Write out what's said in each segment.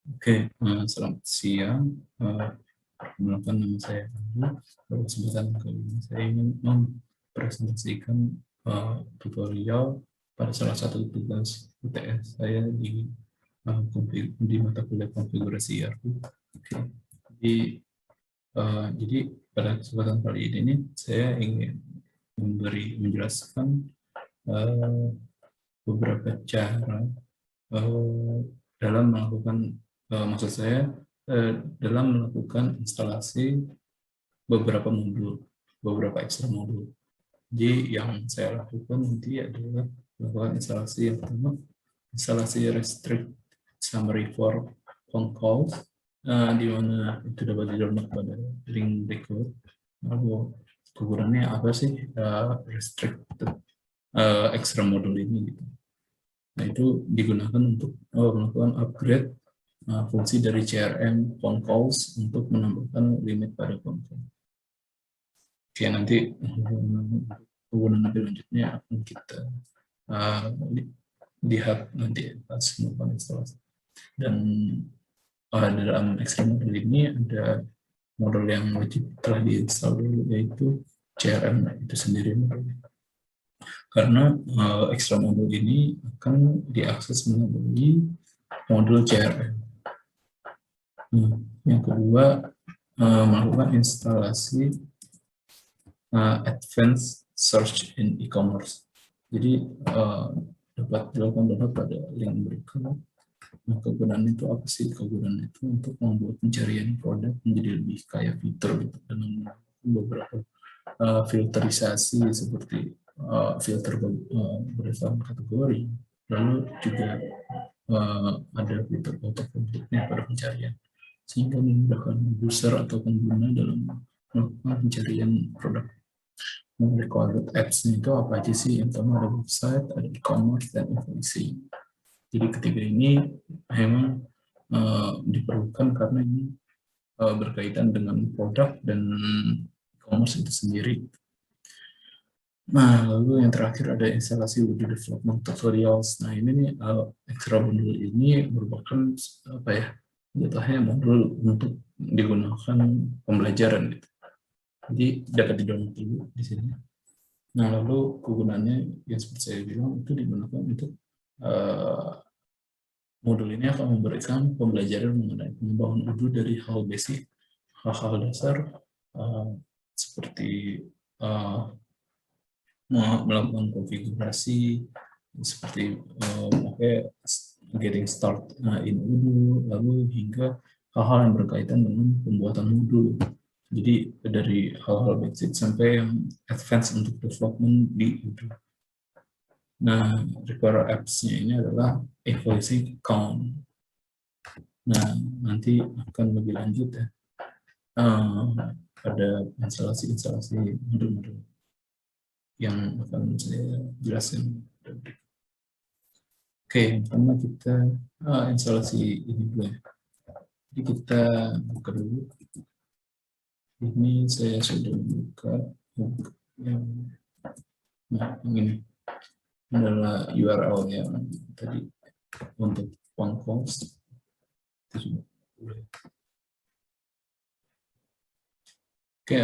Oke, selamat siang. Perkenalkan nama saya Andi. Pada kesempatan kali ini saya ingin mempresentasikan tutorial pada salah satu tugas UTS saya di mata kuliah konfigurasi ERP. Oke, jadi, jadi pada kesempatan kali ini saya ingin menjelaskan uh, beberapa cara dalam melakukan maksud saya dalam melakukan instalasi beberapa ekstra modul. Jadi yang saya lakukan nanti adalah melakukan instalasi yang pertama, instalasi restrict summary for phone calls, di mana itu dapat di-download pada link berikut. Lalu kegunaannya apa sih restricted extra modul ini gitu. Nah, itu digunakan untuk melakukan upgrade fungsi dari CRM phone calls untuk menambahkan limit pada phone call. Oke, nanti penggunaan lebih lanjutnya akan kita lihat nanti pas melakukan instalasi. Dan dalam extra model ini ada model yang wajib telah diinstal dulu, yaitu CRM itu sendiri. Karena extra modul ini akan diakses melalui modul CRM. Yang kedua, melakukan instalasi advanced search in e-commerce. Jadi dapat dilakukan download pada link berikut. Nah, kegunaan itu apa sih? Kegunaan itu untuk membuat pencarian produk menjadi lebih kaya fitur gitu, dengan beberapa filterisasi seperti filter berdasarkan kategori, lalu juga ada fitur auto-complete-nya pada pencarian, sehingga memudahkan user atau pengguna dalam melakukan pencarian produk. Required apps-nya itu apa aja sih? Yang pertama ada website, ada e-commerce, dan invoicing. Jadi ketiga ini memang diperlukan karena ini berkaitan dengan produk dan e-commerce itu sendiri. Nah, lalu yang terakhir ada instalasi Odoo Development Tutorials. Nah, ini nih extra modul ini merupakan apa ya? Jatuhnya modul untuk digunakan pembelajaran gitu. Jadi dapat di-download dulu di sini. Nah, lalu kegunaannya yang seperti saya bilang itu digunakan untuk modul ini akan memberikan pembelajaran mengenai pengembangan Odoo dari hal basic, hal-hal dasar seperti melakukan konfigurasi seperti getting start in Odoo, lalu hingga hal-hal yang berkaitan dengan pembuatan modul. Jadi dari hal-hal basic sampai yang advance untuk development di Odoo. Nah, require apps-nya ini adalah invoicing account. Nah, nanti akan lebih lanjut ya pada instalasi modul-modul yang akan saya jelaskan. Oke, pertama kita instalasi ini dulu ya. Jadi kita buka dulu. Ini saya sudah buka yang ini adalah URL yang tadi untuk phone calls. Oke,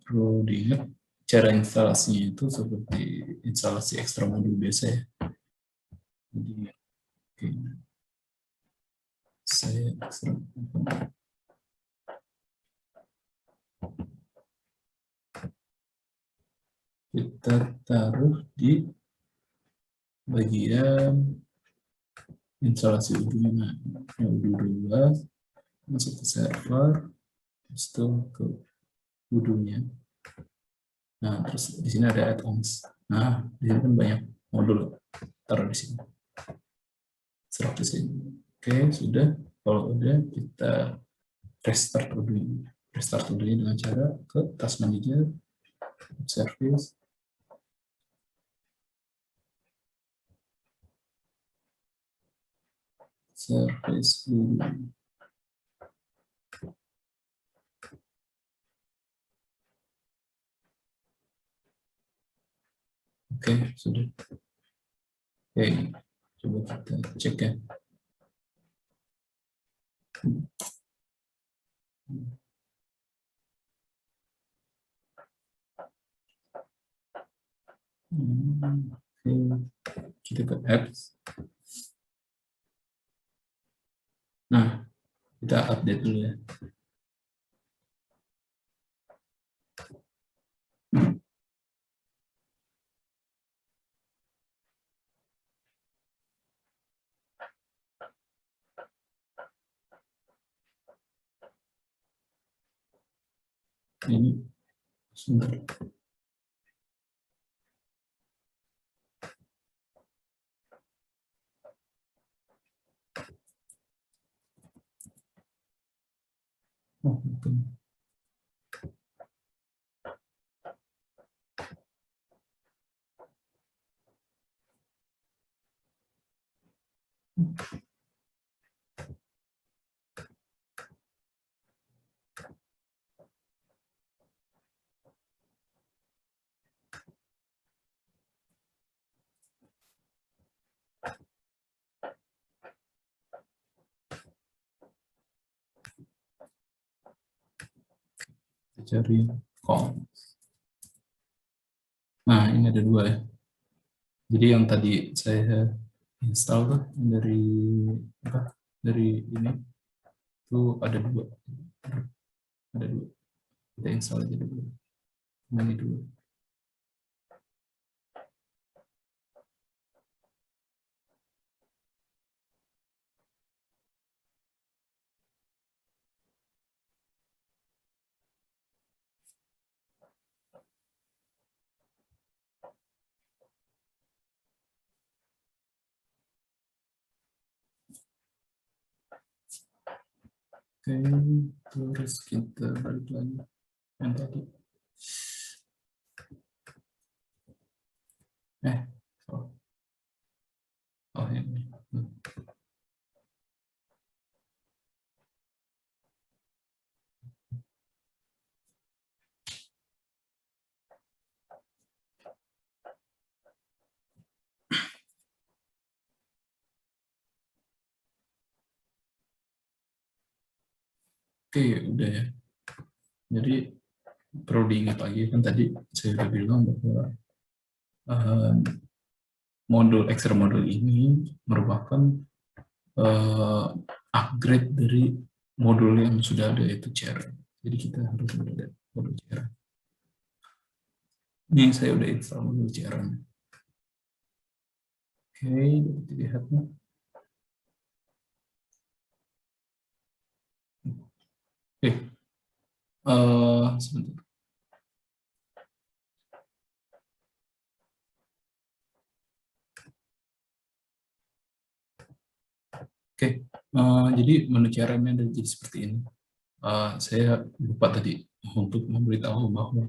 perlu diingat cara instalasinya itu seperti instalasi ekstra modul biasa ya. Jadi, oke. Saya kita taruh di bagian instalasi Odoo-nya. Odoo 2 masuk ke server, terus ke Odoo-nya. Nah, terus di sini ada add-ons. Nah, di sini kan banyak modul, taruh di sini. Serap di sini. Oke, sudah. Kalau udah, kita restart Odoo-nya. Restart Odoo-nya dengan cara ke task manager, service, service Odoo. Oke, sudah. Oke, coba kita cek ya. Kita ke apps. Nah, kita update dulu ya. Ini sebentar. Oh, betul. Cari com. Nah, ini ada dua ya. Jadi yang tadi saya install tuh dari apa? Dari ini tuh ada dua. Kita install aja dulu. Ini dulu. Oke, terus kita balik lagi yang tadi. Oh, oh ini. Oke, udah ya. Jadi perlu diingat lagi kan tadi saya udah bilang bahwa uh, extra modul ini merupakan upgrade dari modul yang sudah ada yaitu CRM. Jadi kita harus ada modul CRM. Ini saya udah install modul CRM. Oke, dilihat nih. Oke, sebentar. Oke, jadi menu CRM-nya ada jadi seperti ini. Saya lupa tadi untuk memberitahu bahwa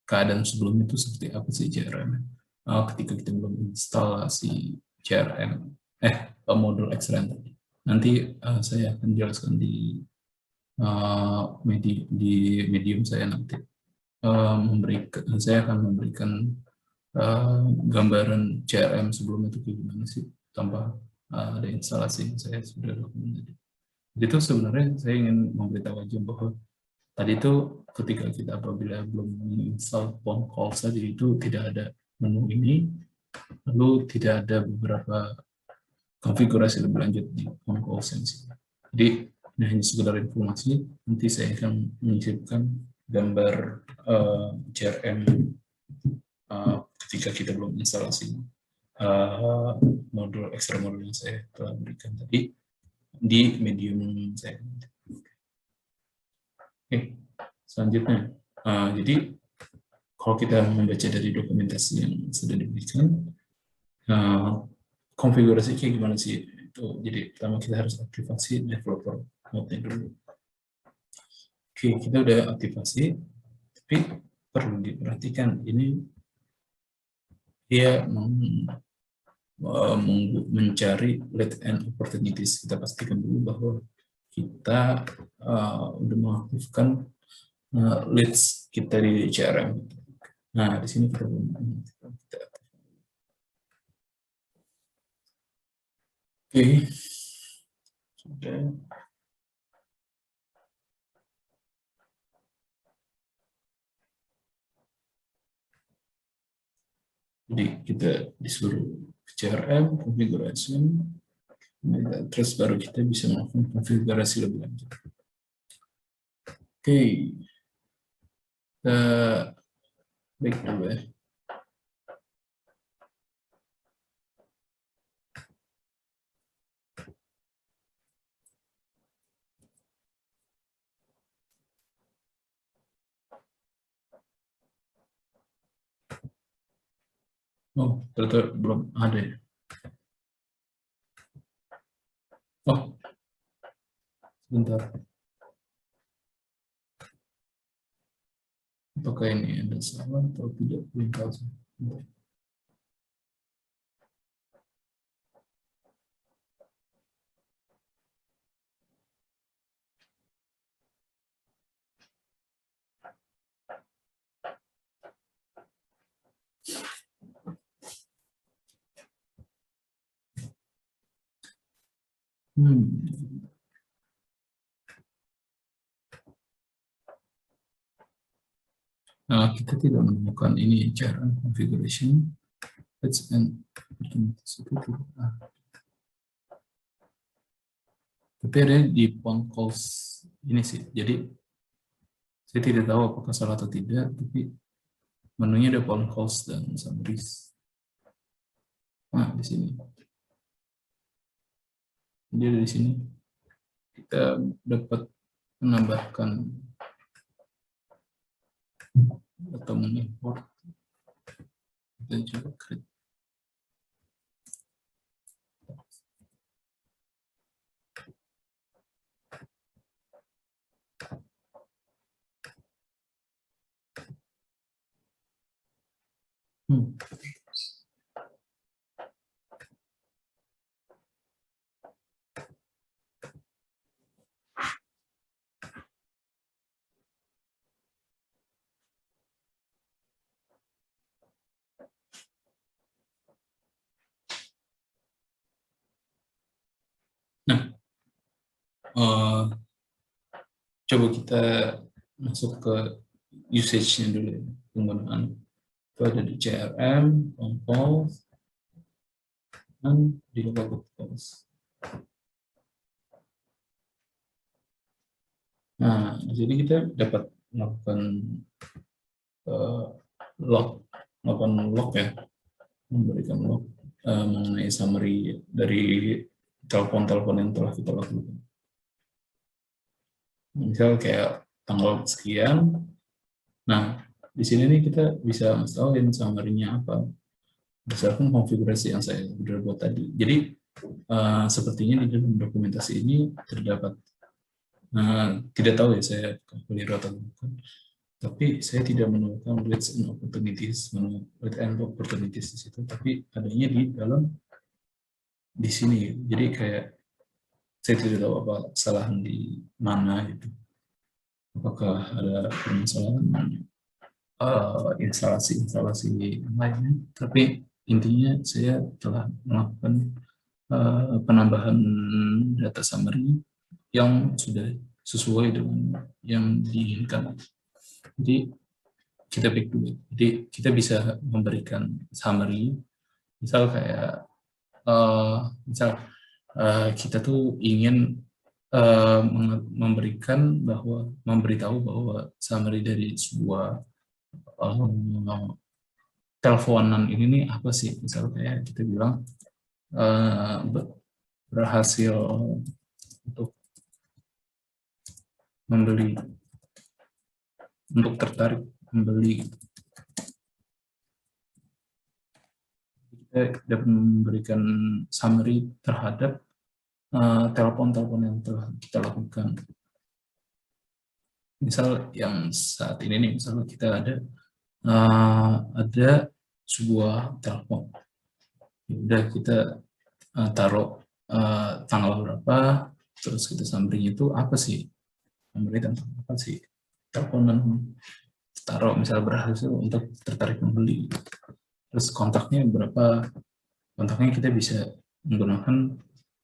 keadaan sebelum itu seperti apa sih CRM. Ketika kita belum instalasi CRM, modul XRM tadi. Nanti saya akan jelaskan di medium saya nanti. Saya akan memberikan gambaran CRM sebelum itu kayak gimana sih tanpa ada instalasi yang saya sudah lakukan tadi. Jadi itu sebenarnya saya ingin memberitahu aja bahwa tadi itu ketika kita apabila belum menginstal phone call saja itu tidak ada menu ini, lalu tidak ada beberapa konfigurasi lebih lanjut di phone call sensi. Jadi ini hanya sekedar informasi, nanti saya akan menyisipkan gambar CRM ketika kita belum instalasi modul extra modul yang saya telah berikan tadi di medium saya. Oke, selanjutnya. Jadi kalau kita membaca dari dokumentasi yang sudah diberikan, konfigurasi kayak gimana sih? Itu jadi pertama kita harus aktifasi developer mode dulu. Oke, kita udah aktifasi, tapi perlu diperhatikan ini dia mencari lead and opportunities. Kita pastikan dulu bahwa kita udah mengaktifkan leads kita di CRM. Nah, di sini kita Oke. Sudah. Jadi kita disuruh CRM, configuration, terus baru kita bisa melakukan konfigurasi lebih lanjut. Oke, kita back dulu ya. Oh, ternyata belum ada ya. Oh, sebentar. Apakah ini ada salah atau tidak? Belum tahu. Nah, kita tidak menemukan ini cara configuration. Let's end opportunities itu tidak. Tapi ada di phone calls ini sih. Jadi saya tidak tahu apakah salah atau tidak, tapi menunya ada phone calls dan summaries. Nah, di sini. Jadi dari sini kita dapat menambahkan atau mengimport. Kita coba create. Nah, coba kita masuk ke usage-nya dulu ya, penggunaan. Itu ada di CRM, Compose, dan di local calls. Nah, jadi kita dapat melakukan melakukan log ya, memberikan log mengenai summary dari telepon-telepon yang telah kita lakukan. Misal kayak tanggal sekian. Nah, di sini nih kita bisa installin summary-nya apa berdasarkan konfigurasi yang saya sudah buat tadi. Jadi sepertinya di dalam dokumentasi ini terdapat tidak tahu ya saya keliru atau bukan, tapi saya tidak menemukan leads and opportunities, di situ, tapi adanya di dalam di sini. Jadi kayak saya tidak tahu apa kesalahan di mana gitu. Apakah ada permasalahan instalasi lainnya, tapi intinya saya telah melakukan penambahan data summary yang sudah sesuai dengan yang diinginkan. Jadi kita pick dulu. Jadi kita bisa memberikan summary, misal kayak kita tuh ingin memberitahu bahwa summary dari sebuah teleponan ini nih apa sih, misal kayak kita bilang berhasil untuk membeli, untuk tertarik membeli. Kita dapat memberikan summary terhadap telepon-telepon yang telah kita lakukan. Misal yang saat ini nih, misalnya kita ada sebuah telepon. Udah kita taruh tanggal berapa, terus kita summary itu apa sih, summary tentang apa sih teleponan, taruh misal berhasil untuk tertarik membeli, terus kontaknya berapa, kontaknya kita bisa menggunakan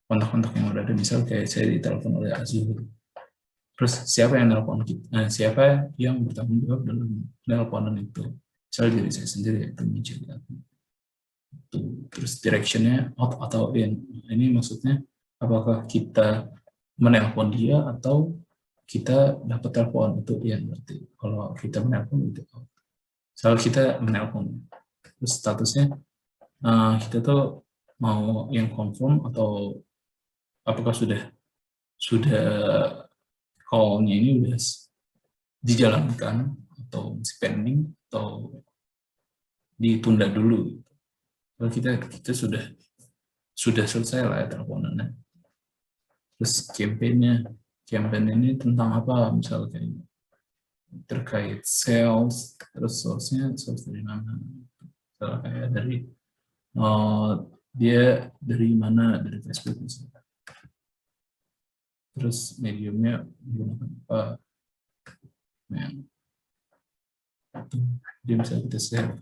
kontak-kontak yang udah ada, misal kayak saya ditelepon oleh Azul, terus siapa yang nelpon kita, siapa yang bertanggung jawab dalam teleponan itu, misal diri saya sendiri, itu mencari. Terus directionnya out atau in. Ini maksudnya apakah kita menelpon dia atau kita dapat telepon, itu in. Berarti kalau kita menelpon itu out. Soal kita menelpon, terus statusnya kita tuh mau yang confirm atau apakah sudah call-nya ini udah dijalankan atau pending atau ditunda dulu. Kalau kita sudah selesai lah ya teleponannya. Terus campaign ini tentang apa, misalnya terkait sales, terus source-nya source dari mana, misalnya kayak dari dia dari mana, dari Facebook misalnya. Terus mediumnya menggunakan apa, nah, dia bisa kita share.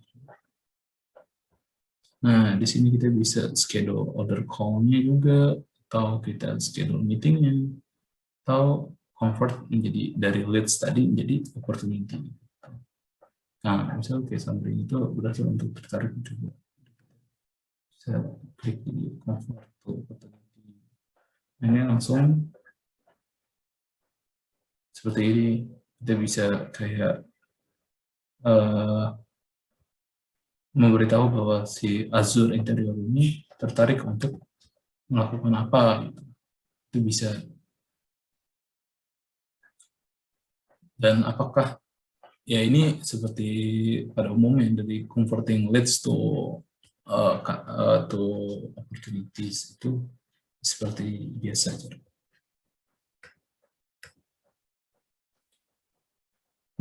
Nah, di sini kita bisa schedule order call-nya juga, atau kita schedule meeting-nya, atau convert menjadi dari leads tadi menjadi opportunity. Nah, misalnya kayak Sandri itu berhasil untuk tertarik juga. Bisa klik di convert to opportunity. Ini langsung seperti ini. Kita bisa kayak memberitahu bahwa si Azure Interior ini tertarik untuk melakukan apa, gitu. Itu bisa. Dan apakah ya ini seperti pada umumnya dari converting leads to opportunities itu seperti biasa.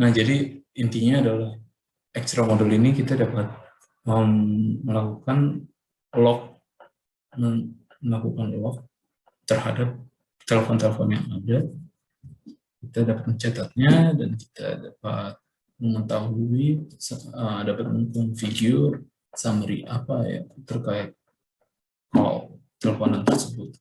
Nah, jadi intinya adalah extra model ini kita dapat melakukan log terhadap telepon-telepon yang ada. Kita dapat mencatatnya dan kita dapat mengetahui, dapat mengkonfigur summary apa ya terkait call teleponan tersebut.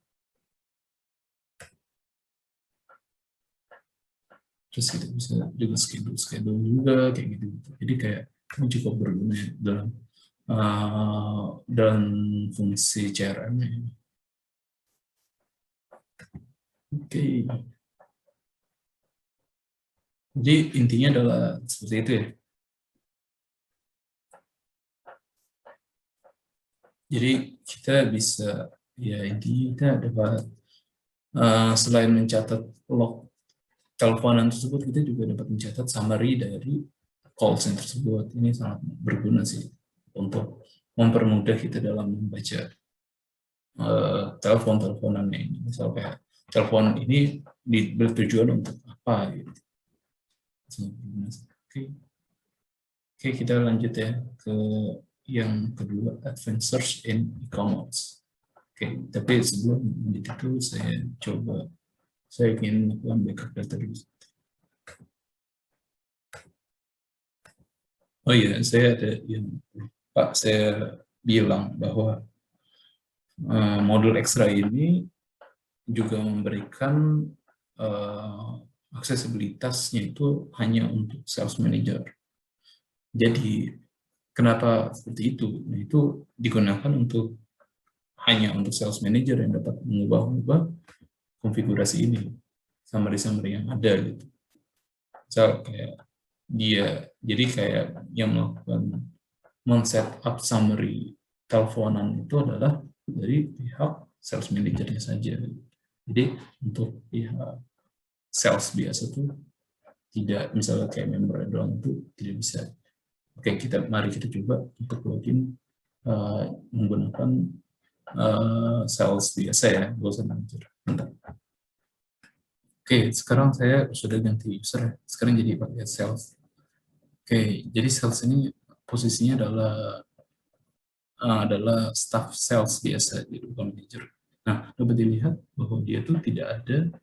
Terus kita bisa juga schedule juga kayak gitu. Jadi kayak cukup berguna dalam fungsi CRM. Oke. Jadi intinya adalah seperti itu ya. Jadi kita bisa, ya intinya kita dapat selain mencatat log teleponan tersebut, kita juga dapat mencatat summary dari calls yang tersebut. Ini sangat berguna sih untuk mempermudah kita dalam membaca telepon-teleponannya ini. Misal kayak telepon ini bertujuan untuk apa gitu. Oke, kita lanjut ya ke yang kedua, advanced search in e-commerce. Oke, tapi sebelum itu saya ingin melakukan backup data dulu. Oh iya, saya ada yang Pak, saya bilang bahwa modul ekstra ini juga memberikan aksesibilitasnya itu hanya untuk sales manager. Jadi kenapa seperti itu? Nah, itu digunakan hanya untuk sales manager yang dapat mengubah konfigurasi ini, summary yang ada gitu. Misal kayak jadi kayak yang melakukan men-set up summary teleponan itu adalah dari pihak sales manajernya saja. Jadi untuk pihak sales biasa tuh tidak, misalnya kayak member doang itu tidak bisa. Oke, mari kita coba untuk login menggunakan sales biasa ya, gak usah manager. Oke, sekarang saya sudah ganti user, sekarang jadi pakai sales. Oke, jadi sales ini posisinya adalah staff sales biasa, jadi bukan manager. Nah, dapat dilihat bahwa dia tuh tidak ada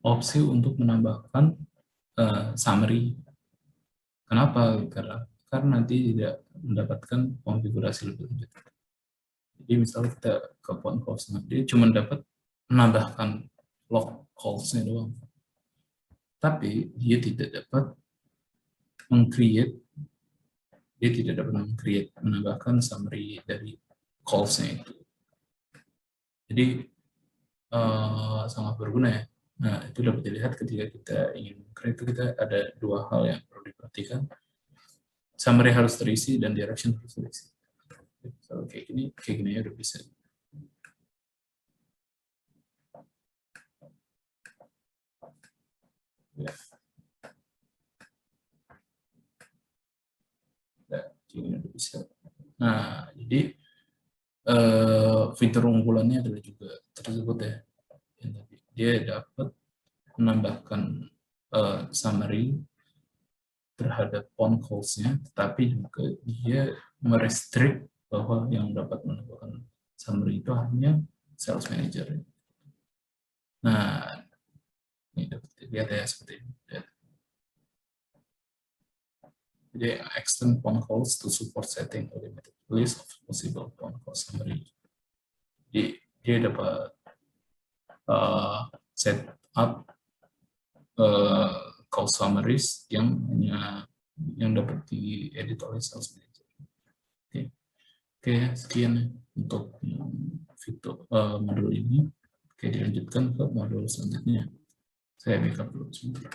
opsi untuk menambahkan summary. Kenapa? Karena nanti tidak mendapatkan konfigurasi lebih lanjut. Jadi misalnya kita ke phone calls, dia cuma dapat menambahkan log calls-nya doang. Tapi dia tidak dapat menambahkan summary dari calls-nya itu. Jadi sangat berguna ya. Nah, itu dapat dilihat ketika kita ingin create itu kita ada dua hal yang perlu diperhatikan. Summary harus terisi dan direction harus terisi. Kalau kayak gini ya udah bisa. Ya. Nah, ini udah bisa. Nah, jadi fitur unggulannya adalah juga tersebut ya. Dia dapat menambahkan summary terhadap phone calls-nya, tetapi juga dia merestrict bahwa yang dapat menambahkan summary itu hanya sales manager. Nah, ini dapat dilihat ya seperti ini. Jadi extend phone calls to support setting a limited list of possible phone call summary. Jadi dia dapat set up call summaries yang dapat diedit oleh sales manager. Oke, sekian untuk fitur modul ini. Oke, dilanjutkan ke modul selanjutnya. Saya backup dulu sebentar.